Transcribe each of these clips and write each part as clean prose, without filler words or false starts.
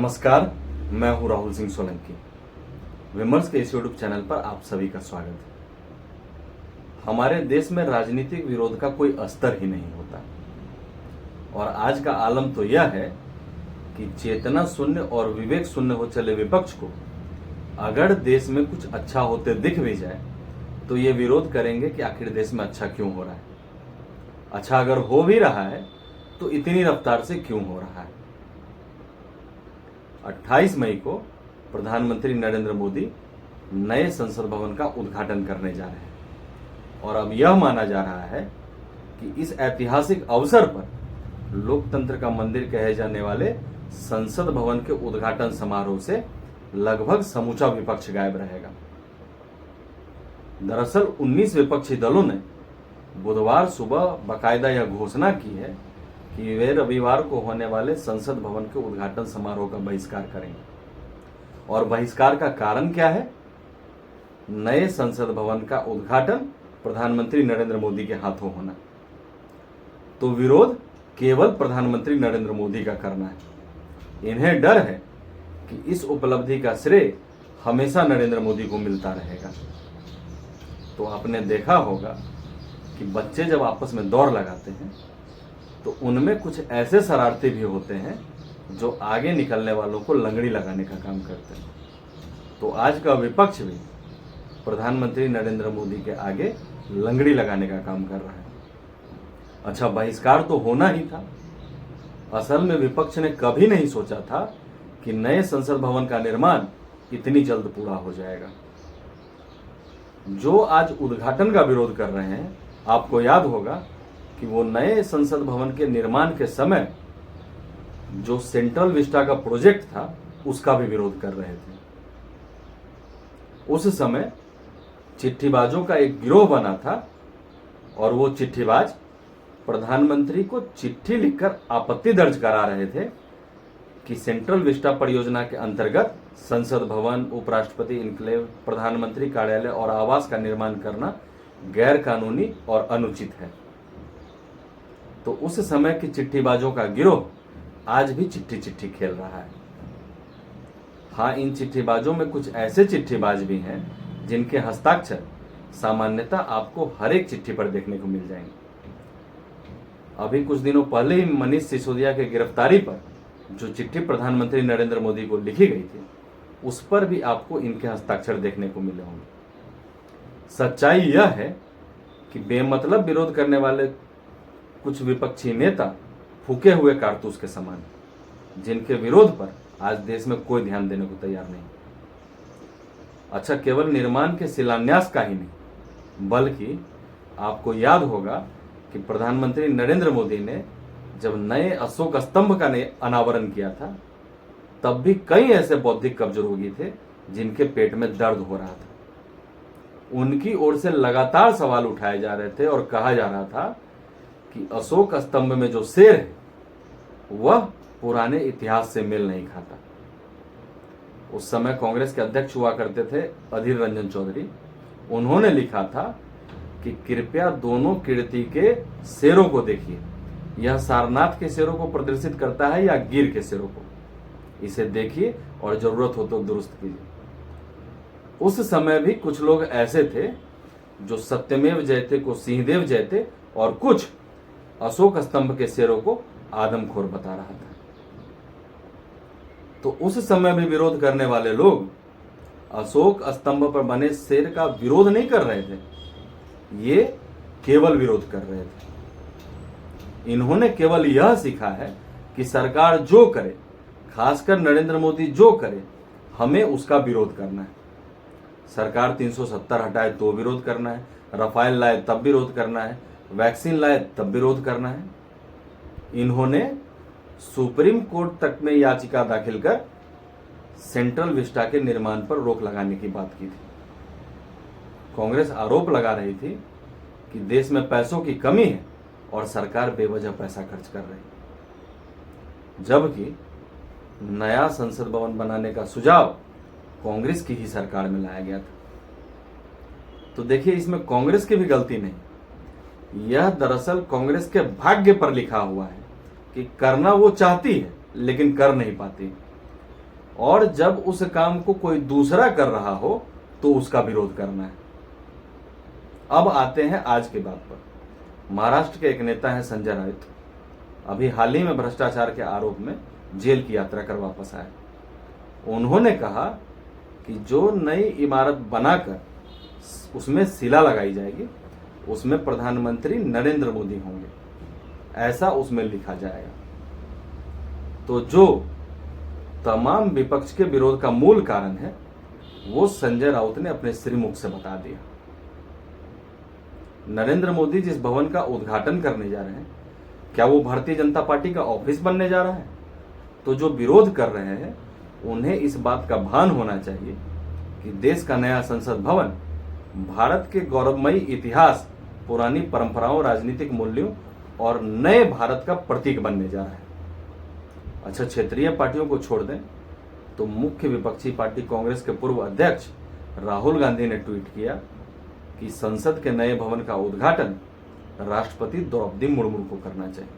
नमस्कार, मैं हूं राहुल सिंह सोलंकी। विमर्श के इस यूट्यूब चैनल पर आप सभी का स्वागत है। हमारे देश में राजनीतिक विरोध का कोई स्तर ही नहीं होता और आज का आलम तो यह है कि चेतना शून्य और विवेक शून्य हो चले विपक्ष को अगर देश में कुछ अच्छा होते दिख भी जाए तो ये विरोध करेंगे कि आखिर देश में अच्छा क्यों हो रहा है। अच्छा अगर हो भी रहा है तो इतनी रफ्तार से क्यों हो रहा है। 28 मई को प्रधानमंत्री नरेंद्र मोदी नए संसद भवन का उद्घाटन करने जा रहे हैं और अब यह माना जा रहा है कि इस ऐतिहासिक अवसर पर लोकतंत्र का मंदिर कहे जाने वाले संसद भवन के उद्घाटन समारोह से लगभग समूचा विपक्ष गायब रहेगा। दरअसल 19 विपक्षी दलों ने बुधवार सुबह बाकायदा यह घोषणा की है कि वे रविवार को होने वाले संसद भवन के उद्घाटन समारोह का बहिष्कार करेंगे। और बहिष्कार का कारण क्या है? नए संसद भवन का उद्घाटन प्रधानमंत्री नरेंद्र मोदी के हाथों होना। तो विरोध केवल प्रधानमंत्री नरेंद्र मोदी का करना है। इन्हें डर है कि इस उपलब्धि का श्रेय हमेशा नरेंद्र मोदी को मिलता रहेगा। तो आपने देखा होगा कि बच्चे जब आपस में दौड़ लगाते हैं तो उनमें कुछ ऐसे शरारती भी होते हैं जो आगे निकलने वालों को लंगड़ी लगाने का काम करते हैं। तो आज का विपक्ष भी प्रधानमंत्री नरेंद्र मोदी के आगे लंगड़ी लगाने का काम कर रहा है। अच्छा, बहिष्कार तो होना ही था। असल में विपक्ष ने कभी नहीं सोचा था कि नए संसद भवन का निर्माण इतनी जल्द पूरा हो जाएगा। जो आज उद्घाटन का विरोध कर रहे हैं, आपको याद होगा कि वो नए संसद भवन के निर्माण के समय जो सेंट्रल विस्टा का प्रोजेक्ट था उसका भी विरोध कर रहे थे। उस समय चिट्ठीबाजों का एक गिरोह बना था और वो चिट्ठीबाज प्रधानमंत्री को चिट्ठी लिखकर आपत्ति दर्ज करा रहे थे कि सेंट्रल विस्टा परियोजना के अंतर्गत संसद भवन, उपराष्ट्रपति इनक्लेव, प्रधानमंत्री कार्यालय और आवास का निर्माण करना गैर कानूनी और अनुचित है। तो उस समय की चिट्ठीबाजों का गिरोह आज भी चिट्ठी खेल रहा है। हाँ, इन चिट्ठीबाजों में कुछ ऐसे चिट्ठीबाज भी हैं जिनके हस्ताक्षर सामान्यतः आपको हर एक चिट्ठी पर देखने को मिल जाएंगे। अभी कुछ दिनों पहले ही मनीष सिसोदिया के गिरफ्तारी पर जो चिट्ठी प्रधानमंत्री नरेंद्र मोदी को लिखी गई थी उस पर भी आपको इनके हस्ताक्षर देखने को मिले होंगे। सच्चाई यह है कि बेमतलब विरोध करने वाले कुछ विपक्षी नेता फूके हुए कारतूस के समान, जिनके विरोध पर आज देश में कोई ध्यान देने को तैयार नहीं। अच्छा, केवल निर्माण के शिलान्यास का ही नहीं बल्कि आपको याद होगा कि प्रधानमंत्री नरेंद्र मोदी ने जब नए अशोक स्तंभ का अनावरण किया था तब भी कई ऐसे बौद्धिक कमजोर रोगी थे जिनके पेट में दर्द हो रहा था। उनकी ओर से लगातार सवाल उठाए जा रहे थे और कहा जा रहा था कि अशोक स्तंभ में जो शेर है वह पुराने इतिहास से मेल नहीं खाता। उस समय कांग्रेस के अध्यक्ष हुआ करते थे अधीर रंजन चौधरी। उन्होंने लिखा था कि कृपया दोनों कीर्ति के शेरों को देखिए, यह सारनाथ के शेरों को प्रदर्शित करता है या गिर के शेरों को, इसे देखिए और जरूरत हो तो दुरुस्त कीजिए। उस समय भी कुछ लोग ऐसे थे जो सत्यमेव जयते को सिंहदेव जयते और कुछ अशोक स्तंभ के शेरों को आदमखोर बता रहा था। तो उस समय भी विरोध करने वाले लोग अशोक स्तंभ पर बने शेर का विरोध नहीं कर रहे थे, ये केवल विरोध कर रहे थे। इन्होंने केवल यह सीखा है कि सरकार जो करे, खासकर नरेंद्र मोदी जो करे, हमें उसका विरोध करना है। सरकार 370 हटाए तो विरोध करना है, राफेल लाए तब विरोध करना है, वैक्सीन लाए तब विरोध करना है। इन्होंने सुप्रीम कोर्ट तक में याचिका दाखिल कर सेंट्रल विस्टा के निर्माण पर रोक लगाने की बात की थी। कांग्रेस आरोप लगा रही थी कि देश में पैसों की कमी है और सरकार बेवजह पैसा खर्च कर रही है, जबकि नया संसद भवन बनाने का सुझाव कांग्रेस की ही सरकार में लाया गया था। तो देखिए, इसमें कांग्रेस की भी गलती नहीं, यह दरअसल कांग्रेस के भाग्य पर लिखा हुआ है कि करना वो चाहती है लेकिन कर नहीं पाती। और जब उस काम को कोई दूसरा कर रहा हो तो उसका विरोध करना है। अब आते हैं आज की बात पर। महाराष्ट्र के एक नेता हैं संजय राउत, अभी हाल ही में भ्रष्टाचार के आरोप में जेल की यात्रा कर वापस आए। उन्होंने कहा कि जो नई इमारत बनाकर उसमें शिला लगाई जाएगी उसमें प्रधानमंत्री नरेंद्र मोदी होंगे, ऐसा उसमें लिखा जाएगा। तो जो तमाम विपक्ष के विरोध का मूल कारण है वो संजय राउत ने अपने श्रीमुख से बता दिया। नरेंद्र मोदी जिस भवन का उद्घाटन करने जा रहे हैं, क्या वो भारतीय जनता पार्टी का ऑफिस बनने जा रहा है? तो जो विरोध कर रहे हैं उन्हें इस बात का भान होना चाहिए कि देश का नया संसद भवन भारत के गौरवमयी इतिहास, पुरानी परंपराओं, राजनीतिक मूल्यों और नए भारत का प्रतीक बनने जा रहा है। अच्छा, क्षेत्रीय पार्टियों को छोड़ दें तो मुख्य विपक्षी पार्टी कांग्रेस के पूर्व अध्यक्ष राहुल गांधी ने ट्वीट किया कि संसद के नए भवन का उद्घाटन राष्ट्रपति द्रौपदी मुर्मू को करना चाहिए।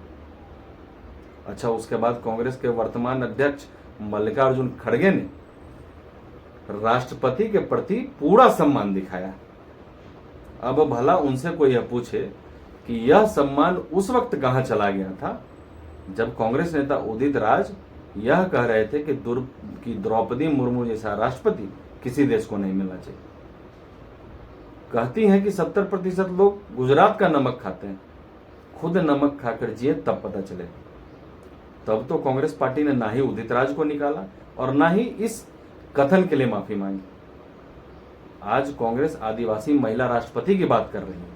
अच्छा, उसके बाद कांग्रेस के वर्तमान अध्यक्ष मल्लिकार्जुन खड़गे ने राष्ट्रपति के प्रति पूरा सम्मान दिखाया। अब भला उनसे कोई यह पूछे कि यह सम्मान उस वक्त कहां चला गया था जब कांग्रेस नेता उदित राज यह कह रहे थे कि द्रौपदी मुर्मू जैसा राष्ट्रपति किसी देश को नहीं मिलना चाहिए। कहती हैं कि 70% लोग गुजरात का नमक खाते हैं, खुद नमक खाकर जिए तब पता चले। तब तो कांग्रेस पार्टी ने ना ही उदित राज को निकाला और ना ही इस कथन के लिए माफी मांगी। आज कांग्रेस आदिवासी महिला राष्ट्रपति की बात कर रही है,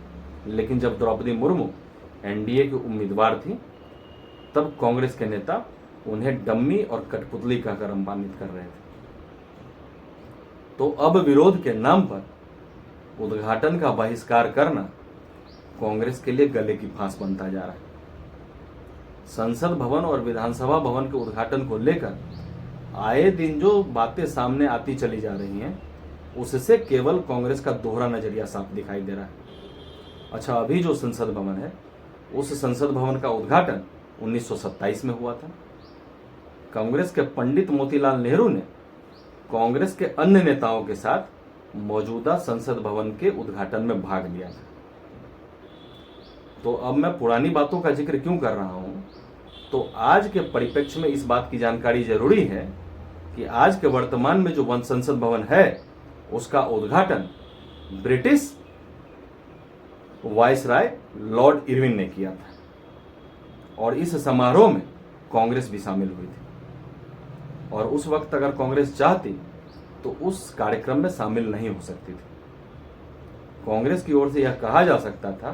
लेकिन जब द्रौपदी मुर्मू एनडीए की उम्मीदवार थी तब कांग्रेस के नेता उन्हें डम्मी और कठपुतली कहकर अपमानित कर रहे थे। तो अब विरोध के नाम पर उद्घाटन का बहिष्कार करना कांग्रेस के लिए गले की फांस बनता जा रहा है। संसद भवन और विधानसभा भवन के उद्घाटन को लेकर आए दिन जो बातें सामने आती चली जा रही हैं उससे केवल कांग्रेस का दोहरा नजरिया साफ दिखाई दे रहा है। अच्छा, अभी जो संसद भवन है उस संसद भवन का उद्घाटन 1927 में हुआ था। कांग्रेस के पंडित मोतीलाल नेहरू ने कांग्रेस के अन्य नेताओं के साथ मौजूदा संसद भवन के उद्घाटन में भाग लिया था। तो अब मैं पुरानी बातों का जिक्र क्यों कर रहा हूं? तो आज के परिप्रेक्ष्य में इस बात की जानकारी जरूरी है कि आज के वर्तमान में जो संसद भवन है उसका उद्घाटन ब्रिटिश वायसराय लॉर्ड इरविन ने किया था और इस समारोह में कांग्रेस भी शामिल हुई थी। और उस वक्त अगर कांग्रेस चाहती तो उस कार्यक्रम में शामिल नहीं हो सकती थी। कांग्रेस की ओर से यह कहा जा सकता था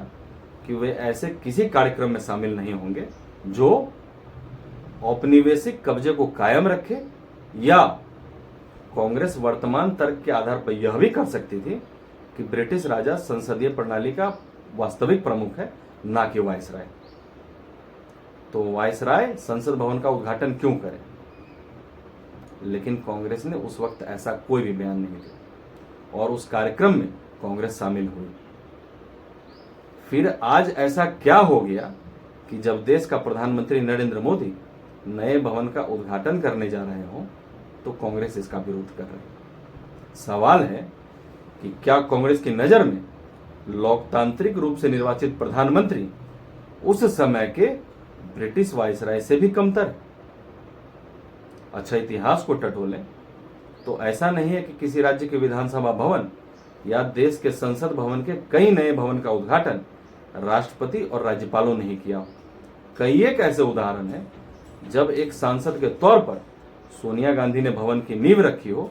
कि वे ऐसे किसी कार्यक्रम में शामिल नहीं होंगे जो औपनिवेशिक कब्जे को कायम रखे, या कांग्रेस वर्तमान तर्क के आधार पर यह भी कर सकती थी कि ब्रिटिश राजा संसदीय प्रणाली का वास्तविक प्रमुख है, ना कि वायसराय। तो वायसराय संसद भवन का उद्घाटन क्यों करे? लेकिन कांग्रेस ने उस वक्त ऐसा कोई भी बयान नहीं दिया और उस कार्यक्रम में कांग्रेस शामिल हुई। फिर आज ऐसा क्या हो गया कि जब देश का प्रधानमंत्री नरेंद्र मोदी नए भवन का उद्घाटन करने जा रहे हो तो कांग्रेस इसका विरोध कर रही है। सवाल है कि क्या कांग्रेस की नजर में लोकतांत्रिक रूप से निर्वाचित प्रधानमंत्री उस समय के ब्रिटिश वायसराय से भी कमतर है? अच्छा, इतिहास को टटोलें तो ऐसा नहीं है कि किसी राज्य के विधानसभा भवन या देश के संसद भवन के कई नए भवन का उद्घाटन राष्ट्रपति और राज्यपालों ने ही किया। कई एक ऐसे उदाहरण हैं जब एक सांसद के तौर पर सोनिया गांधी ने भवन की नींव रखी हो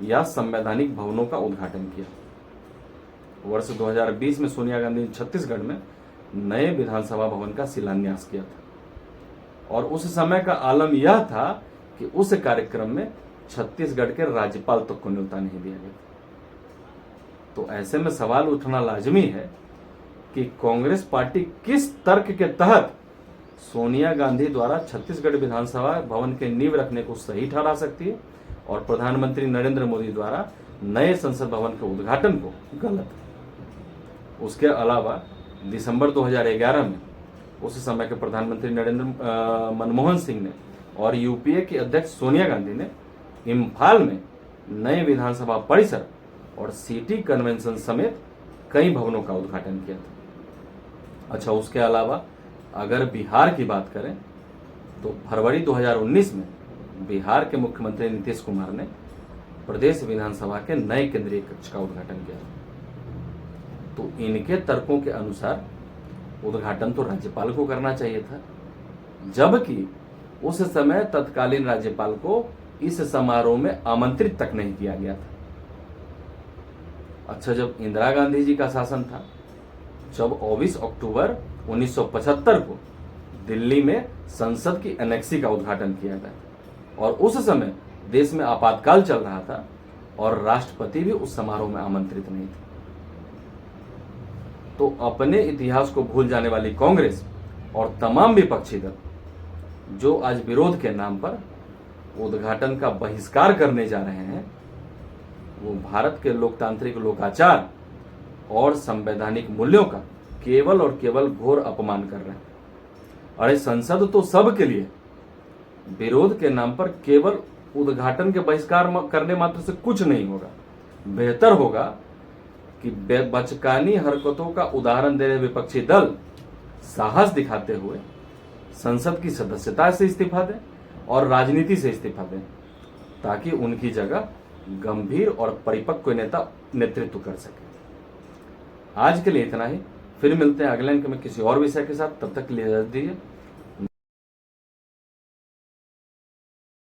या संवैधानिक भवनों का उद्घाटन किया। वर्ष 2020 में सोनिया गांधी ने छत्तीसगढ़ में नए विधानसभा भवन का शिलान्यास किया था और उस समय का आलम यह था कि उस कार्यक्रम में छत्तीसगढ़ के राज्यपाल तक को न्योता नहीं दिया गया। तो ऐसे में सवाल उठना लाजमी है कि कांग्रेस पार्टी किस तर्क के तहत सोनिया गांधी द्वारा छत्तीसगढ़ विधानसभा भवन के नींव रखने को सही ठहरा सकती है और प्रधानमंत्री नरेंद्र मोदी द्वारा नए संसद भवन के उद्घाटन को गलत। उसके अलावा दिसंबर 2011 में उस समय के प्रधानमंत्री मनमोहन सिंह ने और यूपीए की अध्यक्ष सोनिया गांधी ने इम्फाल में नए विधानसभा परिसर और सिटी कन्वेंशन समेत कई भवनों का उद्घाटन किया था। अच्छा, उसके अलावा अगर बिहार की बात करें तो फरवरी 2019 में बिहार के मुख्यमंत्री नीतीश कुमार ने प्रदेश विधानसभा के नए केंद्रीय कक्ष का उद्घाटन किया। तो इनके तर्कों के अनुसार उद्घाटन तो राज्यपाल को करना चाहिए था, जबकि उस समय तत्कालीन राज्यपाल को इस समारोह में आमंत्रित तक नहीं किया गया था। अच्छा, जब इंदिरा गांधी जी का शासन था, जब 24 अक्टूबर 1975 को दिल्ली में संसद की एनेक्सी का उद्घाटन किया गया और उस समय देश में आपातकाल चल रहा था और राष्ट्रपति भी उस समारोह में आमंत्रित नहीं थे। तो अपने इतिहास को भूल जाने वाली कांग्रेस और तमाम विपक्षी दल जो आज विरोध के नाम पर उद्घाटन का बहिष्कार करने जा रहे हैं, वो भारत के लोकतांत्रिक लोकाचार और संवैधानिक मूल्यों का केवल और केवल घोर अपमान कर रहे हैं। अरे, संसद तो सबके लिए, विरोध के नाम पर केवल उद्घाटन के बहिष्कार करने मात्र से कुछ नहीं होगा। बेहतर होगा कि बचकानी हरकतों का उदाहरण दे रहे विपक्षी दल साहस दिखाते हुए संसद की सदस्यता से इस्तीफा दें और राजनीति से इस्तीफा दें, ताकि उनकी जगह गंभीर और परिपक्व नेता नेतृत्व कर सके। आज के लिए इतना ही, फिर मिलते हैं अगले अंक में किसी और विषय के साथ। तब तक के लिए इजाजत दीजिए।